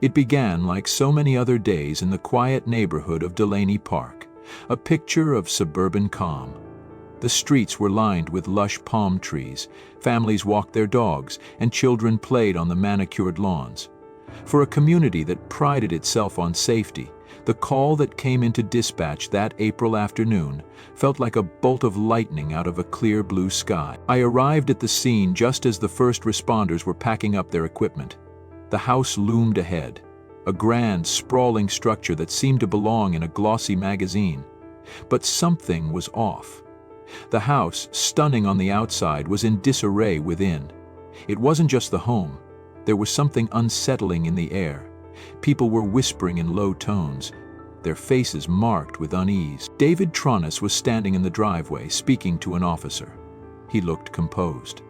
It began like so many other days in the quiet neighborhood of Delaney Park, a picture of suburban calm. The streets were lined with lush palm trees, families walked their dogs, and children played on the manicured lawns. For a community that prided itself on safety, the call that came into dispatch that April afternoon felt like a bolt of lightning out of a clear blue sky. I arrived at the scene just as the first responders were packing up their equipment. The house loomed ahead, a grand, sprawling structure that seemed to belong in a glossy magazine. But something was off. The house, stunning on the outside, was in disarray within. It wasn't just the home. There was something unsettling in the air. People were whispering in low tones, their faces marked with unease. David Tronis was standing in the driveway, speaking to an officer. He looked composed.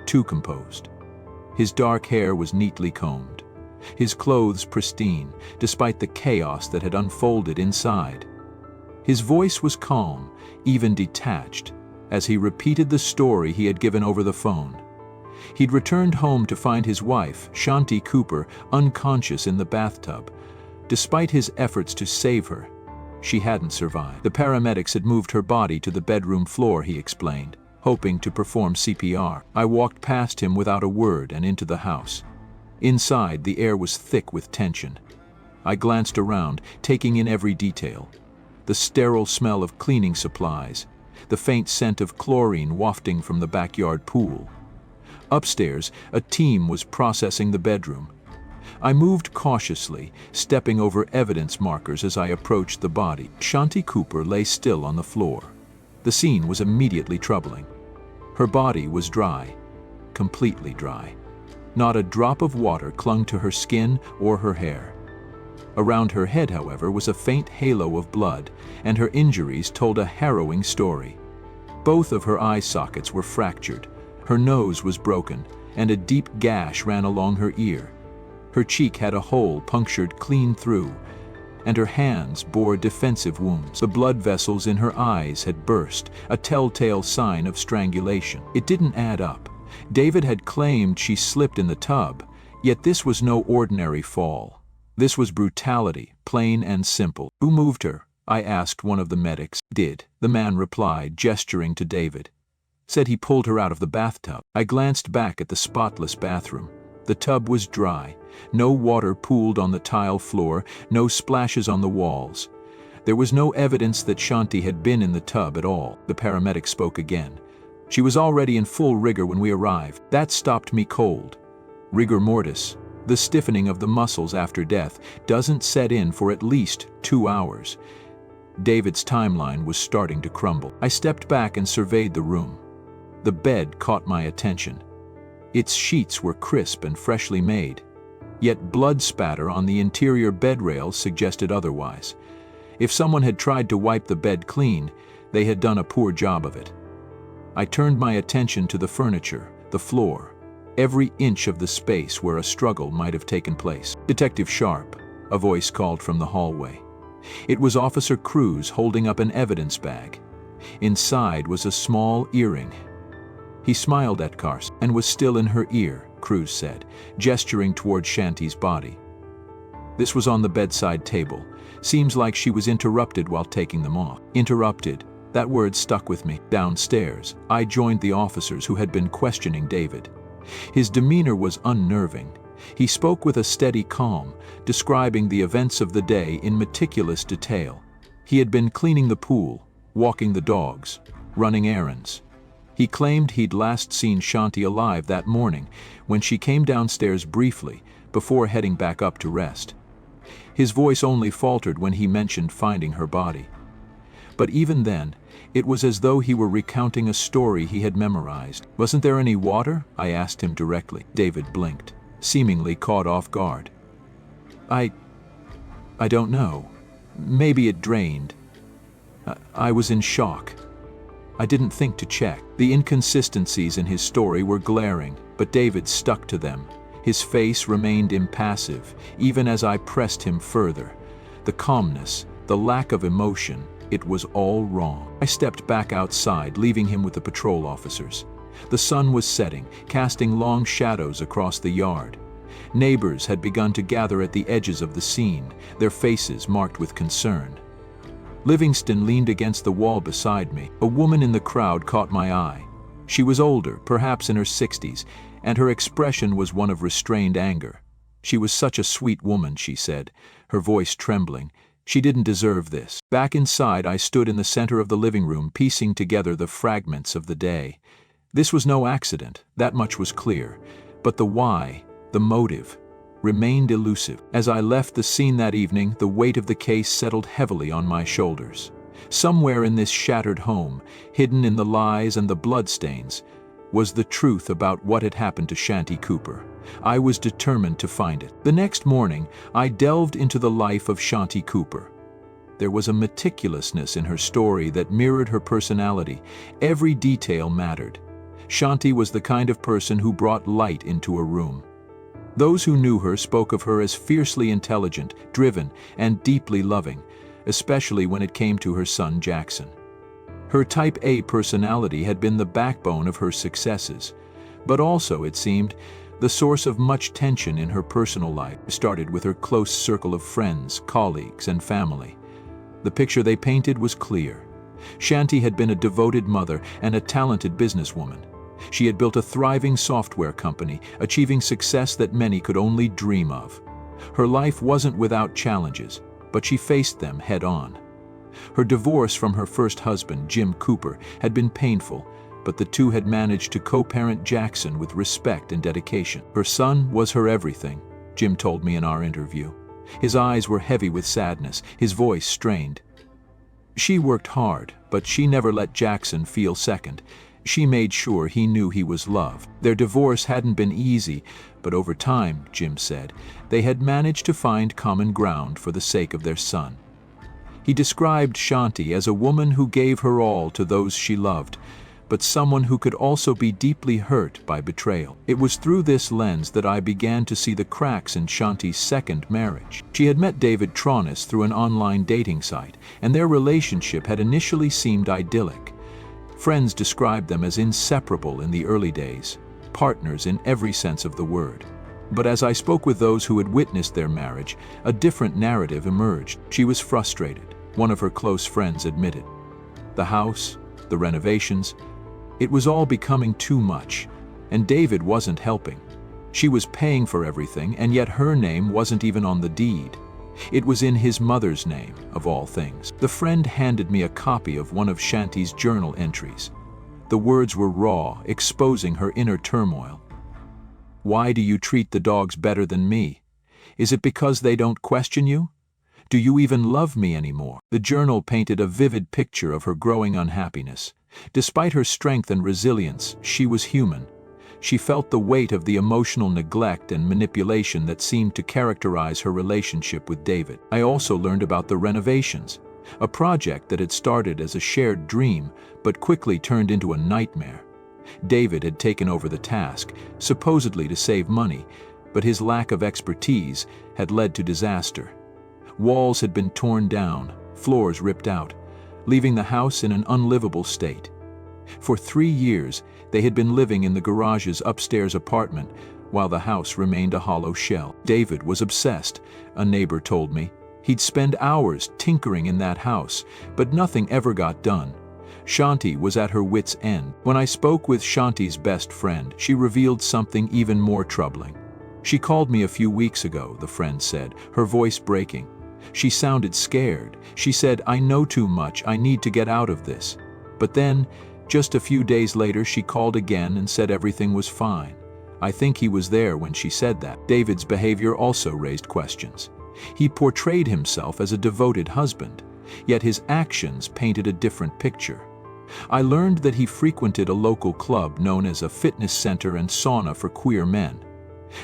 Too composed. His dark hair was neatly combed, his clothes pristine, despite the chaos that had unfolded inside. His voice was calm, even detached, as he repeated the story he had given over the phone. He'd returned home to find his wife, Shanti Cooper, unconscious in the bathtub. Despite his efforts to save her, she hadn't survived. The paramedics had moved her body to the bedroom floor, he explained, hoping to perform CPR. I walked past him without a word and into the house. Inside, the air was thick with tension. I glanced around, taking in every detail. The sterile smell of cleaning supplies, the faint scent of chlorine wafting from the backyard pool. Upstairs, a team was processing the bedroom. I moved cautiously, stepping over evidence markers as I approached the body. Shanti Cooper lay still on the floor. The scene was immediately troubling. Her body was dry, completely dry. Not a drop of water clung to her skin or her hair. Around her head, however, was a faint halo of blood, and her injuries told a harrowing story. Both of her eye sockets were fractured. Her nose was broken, and a deep gash ran along her ear. Her cheek had a hole punctured clean through, and her hands bore defensive wounds. The blood vessels in her eyes had burst, a telltale sign of strangulation. It didn't add up. David had claimed she slipped in the tub, yet this was no ordinary fall. This was brutality, plain and simple. "Who moved her?" I asked one of the medics. "Did," the man replied, gesturing to David. "Said he pulled her out of the bathtub." I glanced back at the spotless bathroom. The tub was dry. No water pooled on the tile floor, no splashes on the walls. There was no evidence that Shanti had been in the tub at all. The paramedic spoke again. "She was already in full rigor when we arrived. That stopped me cold. Rigor mortis, the stiffening of the muscles after death, doesn't set in for at least 2 hours." David's timeline was starting to crumble. I stepped back and surveyed the room. The bed caught my attention. Its sheets were crisp and freshly made, yet blood spatter on the interior bed rails suggested otherwise. If someone had tried to wipe the bed clean, they had done a poor job of it. I turned my attention to the furniture, the floor, every inch of the space where a struggle might have taken place. "Detective Sharp," a voice called from the hallway. It was Officer Cruz holding up an evidence bag. Inside was a small earring. He smiled at Carson. "And was still in her ear," Cruz said, gesturing toward Shanti's body. "This was on the bedside table. Seems like she was interrupted while taking them off." Interrupted. That word stuck with me. Downstairs, I joined the officers who had been questioning David. His demeanor was unnerving. He spoke with a steady calm, describing the events of the day in meticulous detail. He had been cleaning the pool, walking the dogs, running errands. He claimed he'd last seen Shanti alive that morning when she came downstairs briefly before heading back up to rest. His voice only faltered when he mentioned finding her body. But even then, it was as though he were recounting a story he had memorized. "Wasn't there any water?" I asked him directly. David blinked, seemingly caught off guard. I don't know. Maybe it drained. I was in shock. I didn't think to check." The inconsistencies in his story were glaring, but David stuck to them. His face remained impassive, even as I pressed him further. The calmness, the lack of emotion, it was all wrong. I stepped back outside, leaving him with the patrol officers. The sun was setting, casting long shadows across the yard. Neighbors had begun to gather at the edges of the scene, their faces marked with concern. Livingston leaned against the wall beside me. A woman in the crowd caught my eye. She was older, perhaps in her 60s, and her expression was one of restrained anger. She was such a sweet woman, she said, her voice trembling. She didn't deserve this. Back inside, I stood in the center of the living room, piecing together the fragments of the day. This was no accident, that much was clear. But the why, the motive, remained elusive. As I left the scene that evening, the weight of the case settled heavily on my shoulders. Somewhere in this shattered home, hidden in the lies and the bloodstains, was the truth about what had happened to Shanti Cooper. I was determined to find it. The next morning, I delved into the life of Shanti Cooper. There was a meticulousness in her story that mirrored her personality. Every detail mattered. Shanti was the kind of person who brought light into a room. Those who knew her spoke of her as fiercely intelligent, driven, and deeply loving, especially when it came to her son Jackson. Her type A personality had been the backbone of her successes, but also, it seemed, the source of much tension in her personal life. Started with her close circle of friends, colleagues, and family. The picture they painted was clear. Shanti had been a devoted mother and a talented businesswoman. She had built a thriving software company, achieving success that many could only dream of. Her life wasn't without challenges, but she faced them head-on. Her divorce from her first husband, Jim Cooper, had been painful, but the two had managed to co-parent Jackson with respect and dedication. Her son was her everything, Jim told me in our interview. His eyes were heavy with sadness, his voice strained. She worked hard, but she never let Jackson feel second. She made sure he knew he was loved. Their divorce hadn't been easy, but over time, Jim said, they had managed to find common ground for the sake of their son. He described Shanti as a woman who gave her all to those she loved, but someone who could also be deeply hurt by betrayal. It was through this lens that I began to see the cracks in Shanti's second marriage. She had met David Tronis through an online dating site, and their relationship had initially seemed idyllic. Friends described them as inseparable in the early days, partners in every sense of the word. But as I spoke with those who had witnessed their marriage, a different narrative emerged. She was frustrated, one of her close friends admitted. The house, the renovations, it was all becoming too much, and David wasn't helping. She was paying for everything, and yet her name wasn't even on the deed. It was in his mother's name, of all things. The friend handed me a copy of one of Shanti's journal entries. The words were raw, exposing her inner turmoil. "Why do you treat the dogs better than me? Is it because they don't question you? Do you even love me anymore?" The journal painted a vivid picture of her growing unhappiness. Despite her strength and resilience, she was human. She felt the weight of the emotional neglect and manipulation that seemed to characterize her relationship with David. I also learned about the renovations, a project that had started as a shared dream but quickly turned into a nightmare. David had taken over the task, supposedly to save money, but his lack of expertise had led to disaster. Walls had been torn down, floors ripped out, leaving the house in an unlivable state. For 3 years, they had been living in the garage's upstairs apartment, while the house remained a hollow shell. David was obsessed, a neighbor told me. He'd spend hours tinkering in that house, but nothing ever got done. Shanti was at her wits' end. When I spoke with Shanti's best friend, she revealed something even more troubling. "She called me a few weeks ago," the friend said, her voice breaking. "She sounded scared. She said, 'I know too much, I need to get out of this.' But then, just a few days later, she called again and said everything was fine. I think he was there when she said that." David's behavior also raised questions. He portrayed himself as a devoted husband, yet his actions painted a different picture. I learned that he frequented a local club known as a fitness center and sauna for queer men.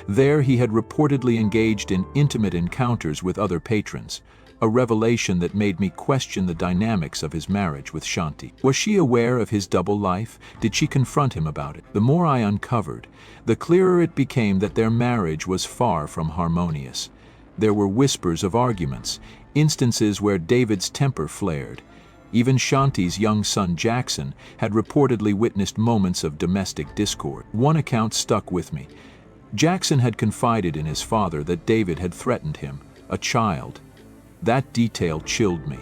There he had reportedly engaged in intimate encounters with other patrons, a revelation that made me question the dynamics of his marriage with Shanti. Was she aware of his double life? Did she confront him about it? The more I uncovered, the clearer it became that their marriage was far from harmonious. There were whispers of arguments, instances where David's temper flared. Even Shanti's young son Jackson had reportedly witnessed moments of domestic discord. One account stuck with me. Jackson had confided in his father that David had threatened him, a child. That detail chilled me.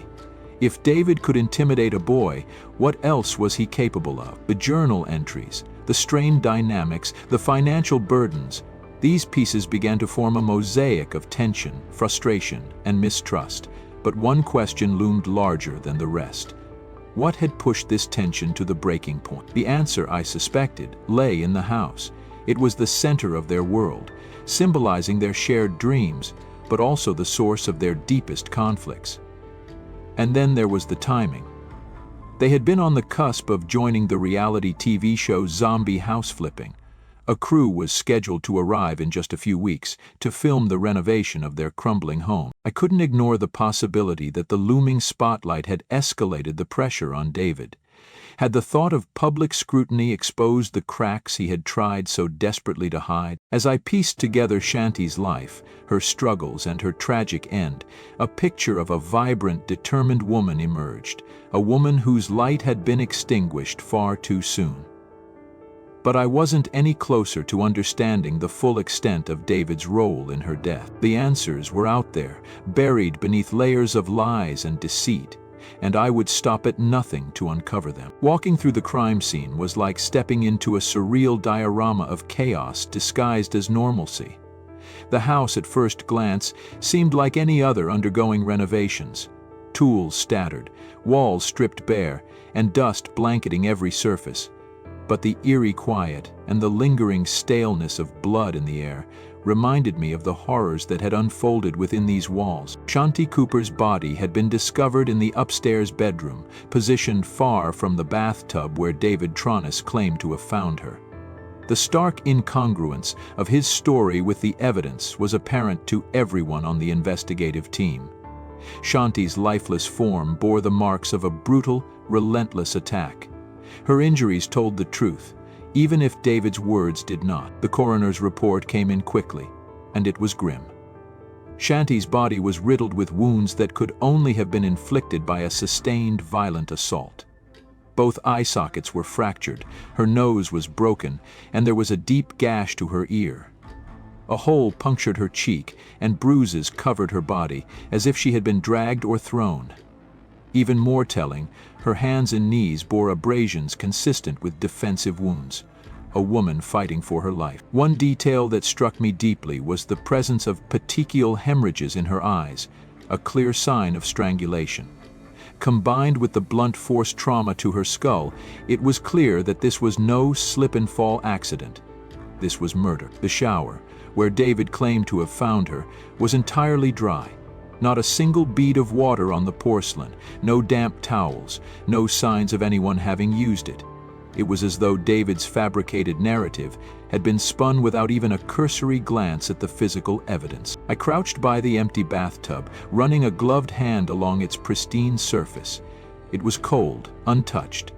If David could intimidate a boy, what else was he capable of? The journal entries, the strained dynamics, the financial burdens, these pieces began to form a mosaic of tension, frustration, and mistrust. But one question loomed larger than the rest. What had pushed this tension to the breaking point? The answer, I suspected, lay in the house. It was the center of their world, symbolizing their shared dreams, but also the source of their deepest conflicts. And then there was the timing. They had been on the cusp of joining the reality TV show Zombie House Flipping. A crew was scheduled to arrive in just a few weeks to film the renovation of their crumbling home. I couldn't ignore the possibility that the looming spotlight had escalated the pressure on David. Had the thought of public scrutiny exposed the cracks he had tried so desperately to hide? As I pieced together Shanti's life, her struggles, and her tragic end, a picture of a vibrant, determined woman emerged, a woman whose light had been extinguished far too soon. But I wasn't any closer to understanding the full extent of David's role in her death. The answers were out there, buried beneath layers of lies and deceit, and I would stop at nothing to uncover them. Walking through the crime scene was like stepping into a surreal diorama of chaos disguised as normalcy. The house at first glance seemed like any other undergoing renovations. Tools scattered, walls stripped bare, and dust blanketing every surface. But the eerie quiet and the lingering staleness of blood in the air reminded me of the horrors that had unfolded within these walls. Shanti Cooper's body had been discovered in the upstairs bedroom, positioned far from the bathtub where David Tronis claimed to have found her. The stark incongruence of his story with the evidence was apparent to everyone on the investigative team. Shanti's lifeless form bore the marks of a brutal, relentless attack. Her injuries told the truth, even if David's words did not. The coroner's report came in quickly, and it was grim. Shanti's body was riddled with wounds that could only have been inflicted by a sustained, violent assault. Both eye sockets were fractured, her nose was broken, and there was a deep gash to her ear. A hole punctured her cheek, and bruises covered her body, as if she had been dragged or thrown. Even more telling, her hands and knees bore abrasions consistent with defensive wounds. A woman fighting for her life. One detail that struck me deeply was the presence of petechial hemorrhages in her eyes, a clear sign of strangulation. Combined with the blunt force trauma to her skull, it was clear that this was no slip-and-fall accident. This was murder. The shower, where David claimed to have found her, was entirely dry. Not a single bead of water on the porcelain, no damp towels, no signs of anyone having used it. It was as though David's fabricated narrative had been spun without even a cursory glance at the physical evidence. I crouched by the empty bathtub, running a gloved hand along its pristine surface. It was cold, untouched.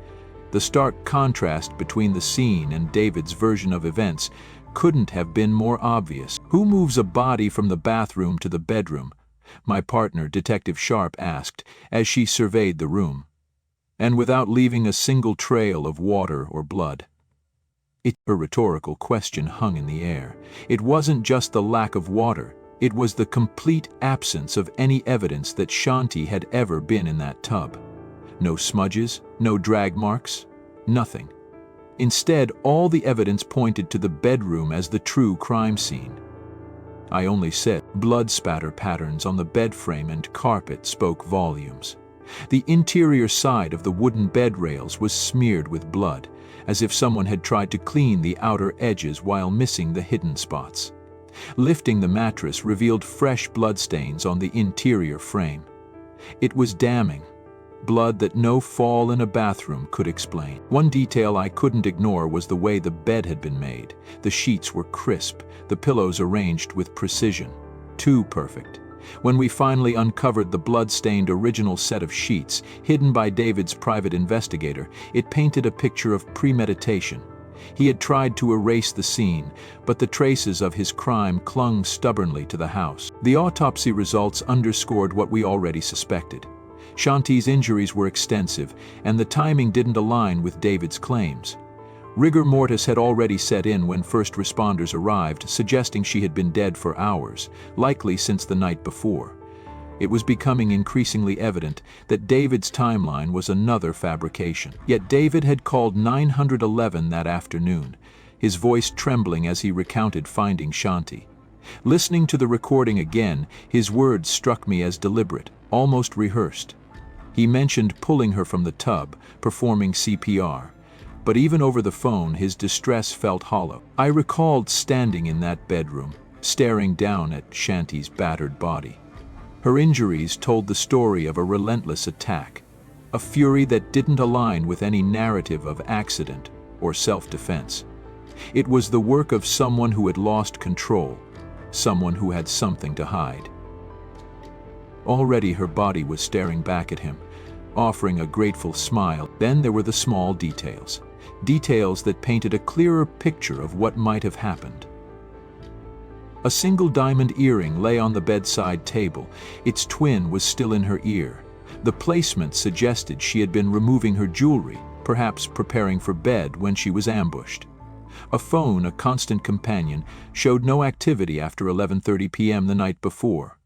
The stark contrast between the scene and David's version of events couldn't have been more obvious. Who moves a body from the bathroom to the bedroom? My partner, Detective Sharp, asked as she surveyed the room, and without leaving a single trail of water or blood. Her rhetorical question hung in the air. It wasn't just the lack of water, it was the complete absence of any evidence that Shanti had ever been in that tub. No smudges, no drag marks, nothing. Instead, all the evidence pointed to the bedroom as the true crime scene. I only said blood spatter patterns on the bed frame and carpet spoke volumes. The interior side of the wooden bed rails was smeared with blood, as if someone had tried to clean the outer edges while missing the hidden spots. Lifting the mattress revealed fresh bloodstains on the interior frame. It was damning. Blood that no fall in a bathroom could explain. One detail I couldn't ignore was the way the bed had been made. The sheets were crisp, the pillows arranged with precision. Too perfect. When we finally uncovered the blood-stained original set of sheets, hidden by David's private investigator, it painted a picture of premeditation. He had tried to erase the scene, but the traces of his crime clung stubbornly to the house. The autopsy results underscored what we already suspected. Shanti's injuries were extensive, and the timing didn't align with David's claims. Rigor mortis had already set in when first responders arrived, suggesting she had been dead for hours, likely since the night before. It was becoming increasingly evident that David's timeline was another fabrication. Yet David had called 911 that afternoon, his voice trembling as he recounted finding Shanti. Listening to the recording again, his words struck me as deliberate, almost rehearsed. He mentioned pulling her from the tub, performing CPR. But even over the phone, his distress felt hollow. I recalled standing in that bedroom, staring down at Shanti's battered body. Her injuries told the story of a relentless attack, a fury that didn't align with any narrative of accident or self-defense. It was the work of someone who had lost control, someone who had something to hide. Already her body was staring back at him, offering a grateful smile. Then there were the small details, details that painted a clearer picture of what might have happened. A single diamond earring lay on the bedside table. Its twin was still in her ear. The placement suggested she had been removing her jewelry, perhaps preparing for bed when she was ambushed. A phone, a constant companion, showed no activity after 11:30 p.m. the night before.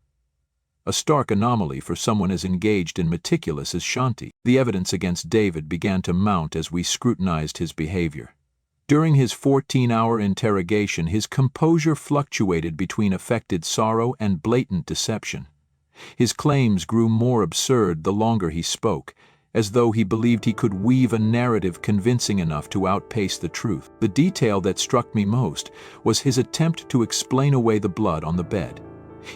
A stark anomaly for someone as engaged and meticulous as Shanti. The evidence against David began to mount as we scrutinized his behavior. During his 14-hour interrogation, his composure fluctuated between affected sorrow and blatant deception. His claims grew more absurd the longer he spoke, as though he believed he could weave a narrative convincing enough to outpace the truth. The detail that struck me most was his attempt to explain away the blood on the bed.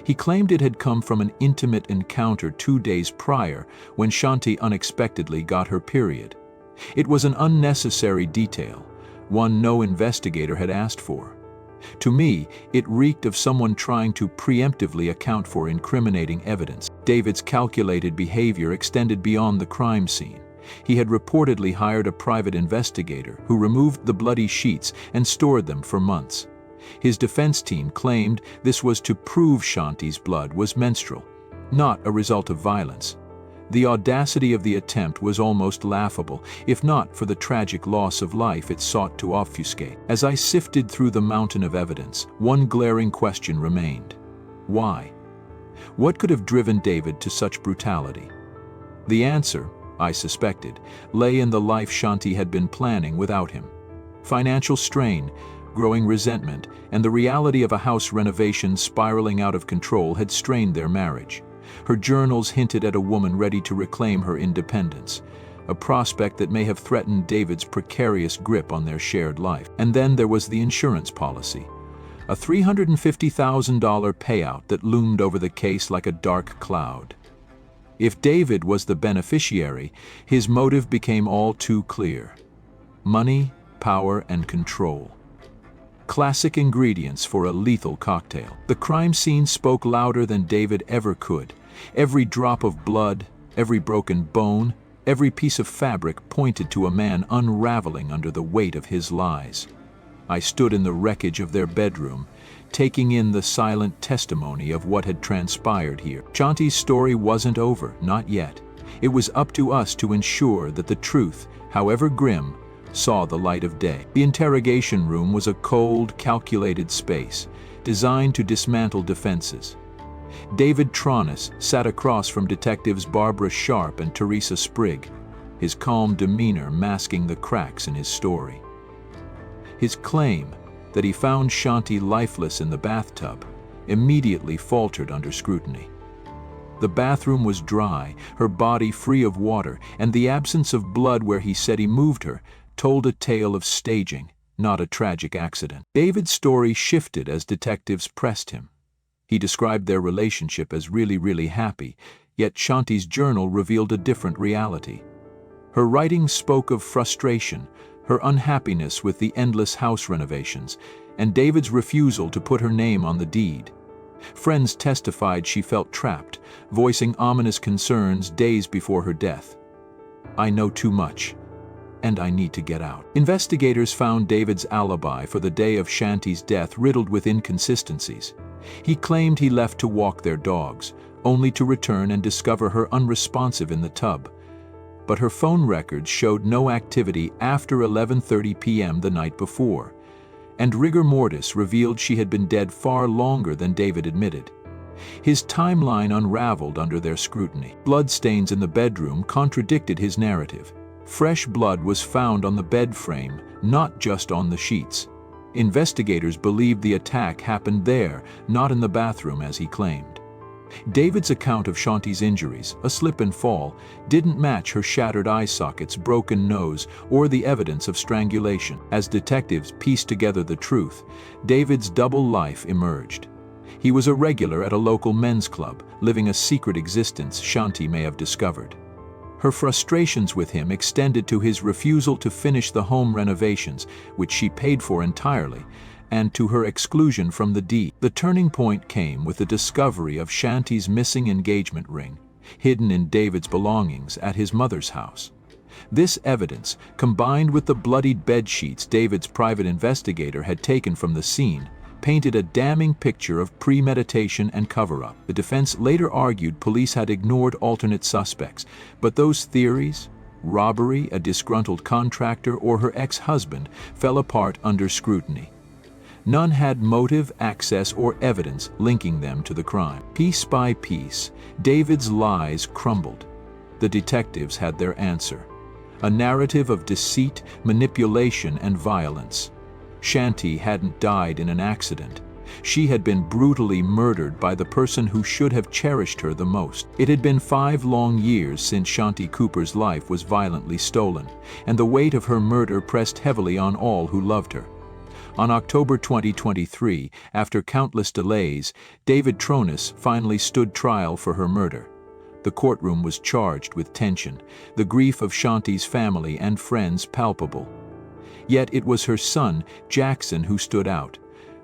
He claimed it had come from an intimate encounter 2 days prior when Shanti unexpectedly got her period. It was an unnecessary detail, one no investigator had asked for. To me, it reeked of someone trying to preemptively account for incriminating evidence. David's calculated behavior extended beyond the crime scene. He had reportedly hired a private investigator who removed the bloody sheets and stored them for months. His defense team claimed this was to prove Shanti's blood was menstrual, not a result of violence. The audacity of the attempt was almost laughable, if not for the tragic loss of life it sought to obfuscate. As I sifted through the mountain of evidence, one glaring question remained. Why? What could have driven David to such brutality? The answer, I suspected, lay in the life Shanti had been planning without him. Financial strain, growing resentment, and the reality of a house renovation spiraling out of control had strained their marriage. Her journals hinted at a woman ready to reclaim her independence, a prospect that may have threatened David's precarious grip on their shared life. And then there was the insurance policy, a $350,000 payout that loomed over the case like a dark cloud. If David was the beneficiary, his motive became all too clear: money, power, and control. Classic ingredients for a lethal cocktail. The crime scene spoke louder than David ever could. Every drop of blood, every broken bone, every piece of fabric pointed to a man unraveling under the weight of his lies. I stood in the wreckage of their bedroom, taking in the silent testimony of what had transpired here. Shanti's story wasn't over, not yet. It was up to us to ensure that the truth, however grim, saw the light of day. The interrogation room was a cold, calculated space, designed to dismantle defenses. David Tronis sat across from Detectives Barbara Sharp and Teresa Sprigg, his calm demeanor masking the cracks in his story. His claim that he found Shanti lifeless in the bathtub immediately faltered under scrutiny. The bathroom was dry, her body free of water, and the absence of blood where he said he moved her told a tale of staging, not a tragic accident. David's story shifted as detectives pressed him. He described their relationship as really happy, yet Shanti's journal revealed a different reality. Her writing spoke of frustration, her unhappiness with the endless house renovations, and David's refusal to put her name on the deed. Friends testified she felt trapped, voicing ominous concerns days before her death. "I know too much, and I need to get out." Investigators found David's alibi for the day of Shanti's death riddled with inconsistencies. He claimed he left to walk their dogs, only to return and discover her unresponsive in the tub. but her phone records showed no activity after 11:30 p.m. the night before, and rigor mortis revealed she had been dead far longer than David admitted. His timeline unraveled under their scrutiny. Bloodstains in the bedroom contradicted his narrative. Fresh blood was found on the bed frame, not just on the sheets. Investigators believed the attack happened there, not in the bathroom as he claimed. David's account of Shanti's injuries, a slip and fall, didn't match her shattered eye sockets, broken nose, or the evidence of strangulation. As detectives pieced together the truth, David's double life emerged. He was a regular at a local men's club, living a secret existence Shanti may have discovered. Her frustrations with him extended to his refusal to finish the home renovations, which she paid for entirely, and to her exclusion from the deed. The turning point came with the discovery of Shanti's missing engagement ring, hidden in David's belongings at his mother's house. This evidence, combined with the bloodied bedsheets David's private investigator had taken from the scene, painted a damning picture of premeditation and cover-up. The defense later argued police had ignored alternate suspects, but those theories, robbery, a disgruntled contractor, or her ex-husband, fell apart under scrutiny. None had motive, access, or evidence linking them to the crime. Piece by piece, David's lies crumbled. The detectives had their answer: a narrative of deceit, manipulation, and violence. Shanti hadn't died in an accident. She had been brutally murdered by the person who should have cherished her the most. It had been 5 long years since Shanti Cooper's life was violently stolen, and the weight of her murder pressed heavily on all who loved her. On October 2023, after countless delays, David Tronis finally stood trial for her murder. The courtroom was charged with tension, the grief of Shanti's family and friends palpable. Yet it was her son, Jackson, who stood out.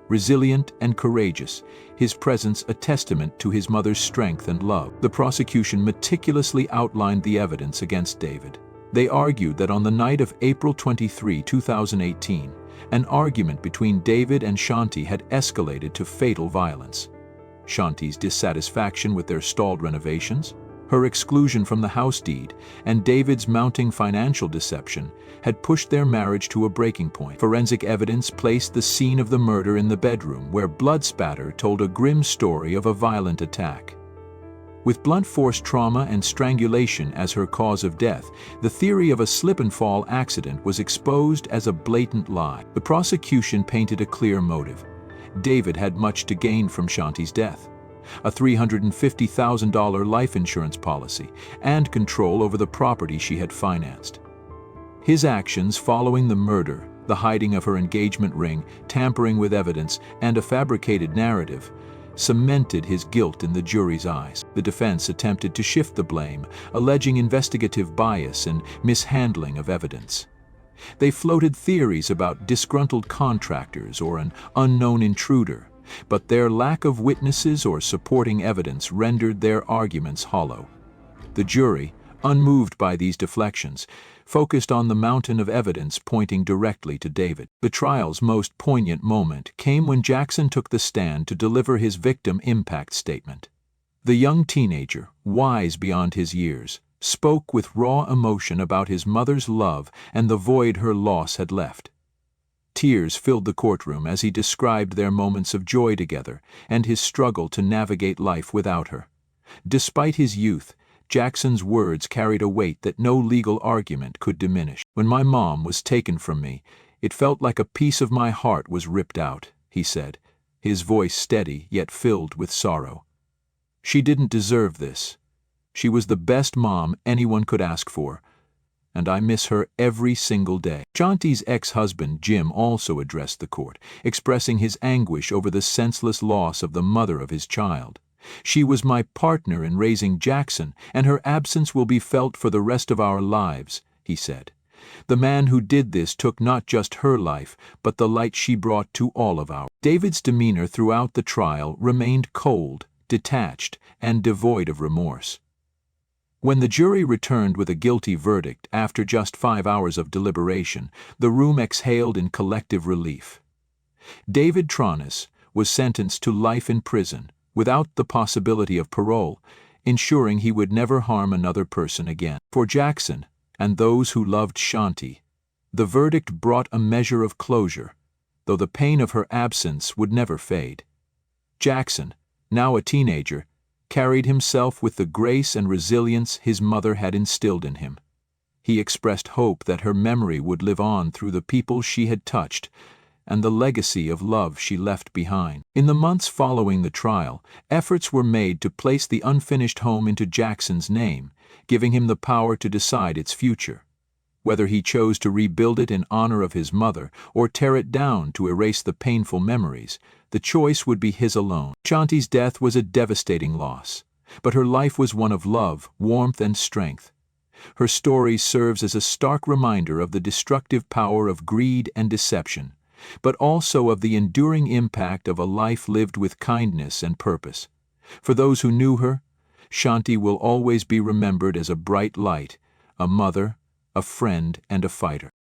Resilient and courageous, his presence a testament to his mother's strength and love. The prosecution meticulously outlined the evidence against David. They argued that on the night of April 23, 2018, an argument between David and Shanti had escalated to fatal violence. Shanti's dissatisfaction with their stalled renovations, her exclusion from the house deed, and David's mounting financial deception had pushed their marriage to a breaking point. Forensic evidence placed the scene of the murder in the bedroom, where blood spatter told a grim story of a violent attack. With blunt force trauma and strangulation as her cause of death, the theory of a slip-and-fall accident was exposed as a blatant lie. The prosecution painted a clear motive. David had much to gain from Shanti's death: a $350,000 life insurance policy, and control over the property she had financed. His actions following the murder, the hiding of her engagement ring, tampering with evidence, and a fabricated narrative, cemented his guilt in the jury's eyes. The defense attempted to shift the blame, alleging investigative bias and mishandling of evidence. They floated theories about disgruntled contractors or an unknown intruder, but their lack of witnesses or supporting evidence rendered their arguments hollow. The jury, unmoved by these deflections, focused on the mountain of evidence pointing directly to David. The trial's most poignant moment came when Jackson took the stand to deliver his victim impact statement. The young teenager, wise beyond his years, spoke with raw emotion about his mother's love and the void her loss had left. Tears filled the courtroom as he described their moments of joy together and his struggle to navigate life without her. Despite his youth, Jackson's words carried a weight that no legal argument could diminish. "When my mom was taken from me, it felt like a piece of my heart was ripped out," he said, his voice steady yet filled with sorrow. "She didn't deserve this. She was the best mom anyone could ask for, and I miss her every single day." Shanti's ex-husband, Jim, also addressed the court, expressing his anguish over the senseless loss of the mother of his child. "She was my partner in raising Jackson, and her absence will be felt for the rest of our lives," he said. "The man who did this took not just her life, but the light she brought to all of ours." David's demeanor throughout the trial remained cold, detached, and devoid of remorse. When the jury returned with a guilty verdict after just 5 hours of deliberation, the room exhaled in collective relief. David Tronis was sentenced to life in prison, without the possibility of parole, ensuring he would never harm another person again. For Jackson, and those who loved Shanti. The verdict brought a measure of closure, though the pain of her absence would never fade. Jackson, now a teenager, carried himself with the grace and resilience his mother had instilled in him. He expressed hope that her memory would live on through the people she had touched and the legacy of love she left behind. In the months following the trial, efforts were made to place the unfinished home into Jackson's name, giving him the power to decide its future. Whether he chose to rebuild it in honor of his mother or tear it down to erase the painful memories, the choice would be his alone. Shanti's death was a devastating loss, but her life was one of love, warmth, and strength. Her story serves as a stark reminder of the destructive power of greed and deception, but also of the enduring impact of a life lived with kindness and purpose. For those who knew her, Shanti will always be remembered as a bright light, a mother, a friend, and a fighter.